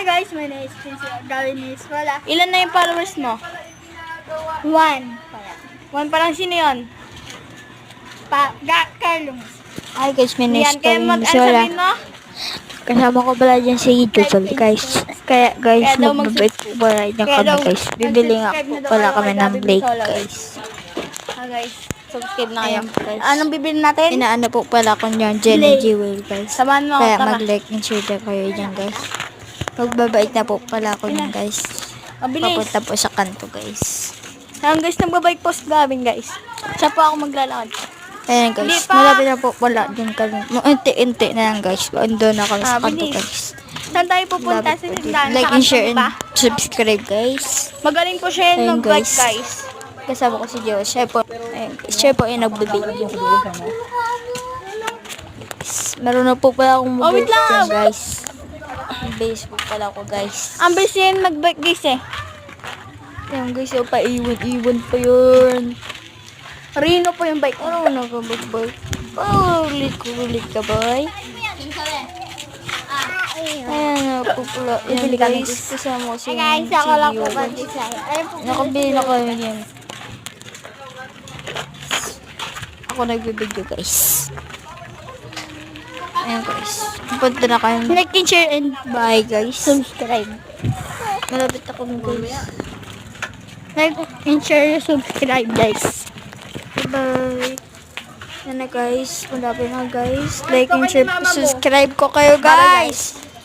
Hi guys, my name is Princey. Gawin is wala. Ilan na yung followers mo? 1 pala. 1 pa lang. Sino yun? Carlos. Hi guys, my name is Yan, kaya Kevin ano Bisola. sabihin mo? Kasama ko pala dyan si Tutol guys. Kaya guys, Kaya daw magbabait po pala dyan Kaya kami daw, guys. Bibili nga mag-subscribe po na daw pala kayo kami kay ng Gabby Blake Bisola, guys. Guys, subscribe na kayo. Ayan, guys. Anong bibili natin? Inaano po pala ko dyan, Jenny Blake. Jewel guys. Samahan mo ako, Kaya tara. mag-like and share na kayo dyan guys. Magbabait na po pala ako dyan guys. Mabilis. Papunta po sa kanto guys. Ayan guys, nagbabike post Gavin guys. Siya po ako maglalakad. Ayan Hindi guys, pa. malapit na po pala dyan kami. Unti-unti na lang guys. Ando na kami sa kanto bilis. guys. Saan tayo pupunta Lapit sa po din. tindahan? Like Sa and share kanto, and ba? subscribe guys. Magaling po siya Ayun, yung mag-bike guys. guys. Kasama ko si Joe. Siya po yung nagbibigay. Meron na po pala akong Oh, wait mobile lang. phone, guys. Base po pala ako guys. Ang bilis yan mag-bike guys eh. Ayan guys, yung paiwan-iwan pa yun. Rino po yung bike. Ano nag-bike? Oh, ulit ka boy. Ayan na po pala. Ayan Bibili kami, guys, kasama ko si Guys, ako lang po Joe, guys. mag-design. Ayun po. Nakabili na kami yan. Ako nagbibideo guys. Ayan guys. Punta na kayo. Like and share and Bye guys. subscribe. Malapit ako guys. Like and share, subscribe guys. Bye. Yan na guys. Malapit na guys. Like and share. Subscribe ko kayo guys.